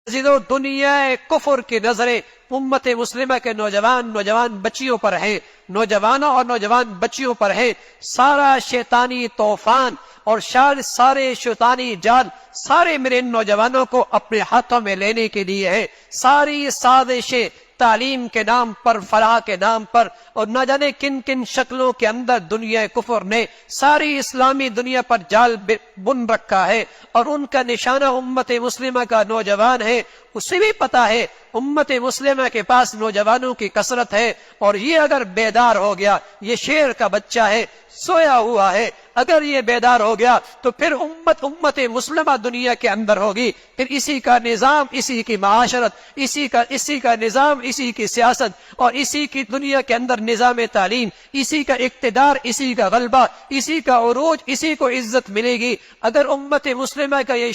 دنیا کفر کی نظریں امت مسلمہ کے نوجوان بچیوں پر ہیں، نوجوانوں اور نوجوان بچیوں پر ہیں۔ سارا شیطانی طوفان اور سارے شیطانی جال سارے میرے نوجوانوں کو اپنے ہاتھوں میں لینے کے لیے ہے۔ ساری سازشیں تعلیم کے نام پر، فلاح کے نام پر، اور نہ جانے کن کن شکلوں کے اندر دنیا کفر نے ساری اسلامی دنیا پر جال بن رکھا ہے، اور ان کا نشانہ امت مسلمہ کا نوجوان ہے۔ اسے بھی پتا ہے امت مسلمہ کے پاس نوجوانوں کی کثرت ہے، اور یہ اگر بیدار ہو گیا، یہ شیر کا بچہ ہے، سویا ہوا ہے، اگر یہ بیدار ہو گیا تو پھر امت مسلمہ دنیا کے اندر ہوگی، پھر اسی کا نظام، اسی کی معاشرت، اسی کا نظام، اسی کی سیاست، اور اسی کی دنیا کے اندر نظام تعلیم، اسی کا اقتدار، اسی کا غلبہ، اسی کا عروج، اسی کو عزت ملے گی۔ اگر امت مسلمہ کا یہ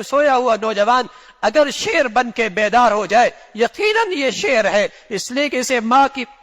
سویا ہوا نوجوان اگر شیر بن کے بیدار ہو جائے، یقیناً یہ شیر ہے، اس لیے کہ اسے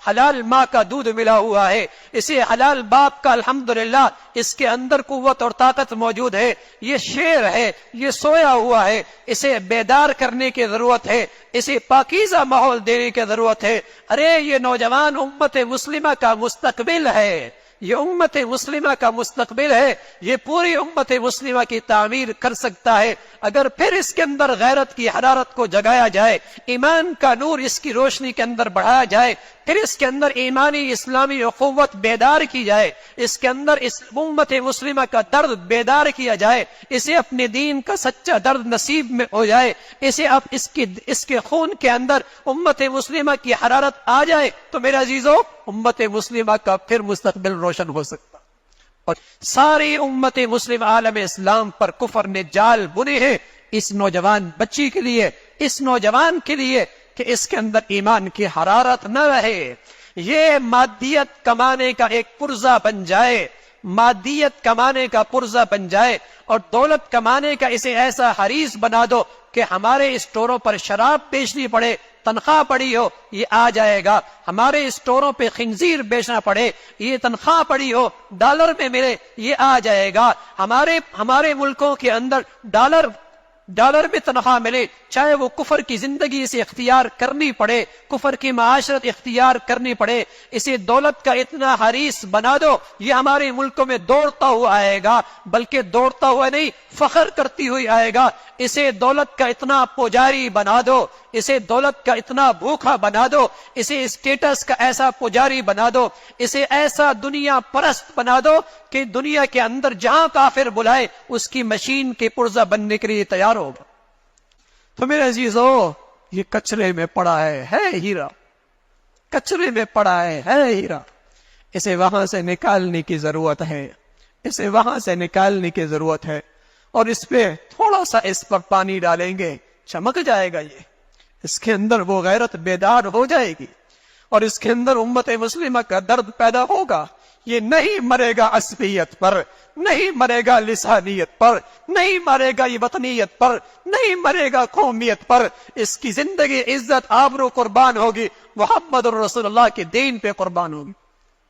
حلال ماں کا دودھ ملا ہوا ہے، اسے حلال باپ کا الحمدللہ اس کے اندر قوت اور طاقت موجود ہے۔ یہ شیر ہے، یہ سویا ہوا ہے، اسے بیدار کرنے کی ضرورت ہے، اسے پاکیزہ ماحول دینے کی ضرورت ہے۔ ارے یہ نوجوان امت مسلمہ کا مستقبل ہے، یہ امت مسلمہ کا مستقبل ہے، یہ پوری امت مسلمہ کی تعمیر کر سکتا ہے اگر پھر اس کے اندر غیرت کی حرارت کو جگایا جائے، ایمان کا نور اس کی روشنی کے اندر بڑھایا جائے، پھر اس کے اندر ایمانی اسلامی اخوت بیدار کی جائے، اس کے اندر اس امت مسلمہ کا درد بیدار کیا جائے، اسے اپنے دین کا سچا درد نصیب میں ہو جائے، اسے اب اس کے خون کے اندر امت مسلمہ کی حرارت آ جائے، تو میرے عزیزو امت مسلمہ کا پھر مستقبل روشن ہو سکتا۔ اور ساری امت مسلم عالم اسلام پر کفر نے جال بنے ہیں اس نوجوان بچی کے لیے، اس نوجوان کے لیے کہ اس کے اندر ایمان کی حرارت نہ رہے، یہ مادیت کمانے کا ایک پرزہ بن جائے، مادیت کمانے کا پرزہ بن جائے، اور دولت کمانے کا اسے ایسا حریص بنا دو کہ ہمارے اسٹوروں پر شراب بیچنی پڑے، تنخواہ پڑی ہو یہ آ جائے گا، ہمارے اسٹوروں پہ خنزیر بیچنا پڑے یہ تنخواہ پڑی ہو ڈالر میں ملے یہ آ جائے گا، ہمارے ملکوں کے اندر ڈالر میں تنخواہ ملے، چاہے وہ کفر کی زندگی اسے اختیار کرنی پڑے، کفر کی معاشرت اختیار کرنی پڑے، اسے دولت کا اتنا حریص بنا دو یہ ہمارے ملکوں میں دوڑتا ہوا آئے گا، بلکہ دوڑتا ہوا نہیں فخر کرتی ہوئی آئے گا۔ اسے دولت کا اتنا پجاری بنا دو، اسے دولت کا اتنا بھوکا بنا دو، اسے اسٹیٹس کا ایسا پجاری بنا دو، اسے ایسا دنیا پرست بنا دو کہ دنیا کے اندر جہاں کافر بلائے اس کی مشین کے پرزہ بننے کے لیے تیار ہوگا۔ تو میرے عزیزو یہ کچرے میں پڑا ہے ہیرا، کچرے میں پڑا ہے ہیرا، اسے وہاں سے نکالنے کی ضرورت ہے، اسے وہاں سے نکالنے کی ضرورت ہے، اور اس پہ تھوڑا سا اس پر پانی ڈالیں گے چمک جائے گا، یہ اس کے اندر وہ غیرت بیدار ہو جائے گی، اور اس کے اندر امت مسلمہ کا درد پیدا ہوگا۔ یہ نہیں مرے گا عصبیت پر، نہیں مرے گا لسانیت پر، نہیں مرے گا یہ وطنیت پر، نہیں مرے گا قومیت پر، اس کی زندگی عزت آبرو قربان ہوگی، محمد رسول اللہ کے دین پہ قربان ہوگی۔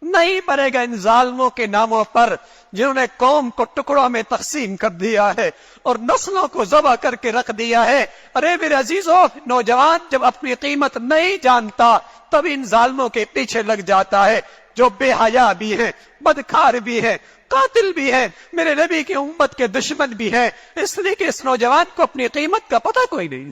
نہیں مرے گا ان ظالموں کے ناموں پر جنہوں نے قوم کو ٹکڑوں میں تقسیم کر دیا ہے اور نسلوں کو ذبح کر کے رکھ دیا ہے۔ ارے میرے عزیزو نوجوان جب اپنی قیمت نہیں جانتا تب ان ظالموں کے پیچھے لگ جاتا ہے جو بے حیا بھی ہیں، بدکار بھی ہیں، قاتل بھی ہیں، میرے نبی کی امت کے دشمن بھی ہیں، اس لیے کہ اس نوجوان کو اپنی قیمت کا پتہ کوئی نہیں۔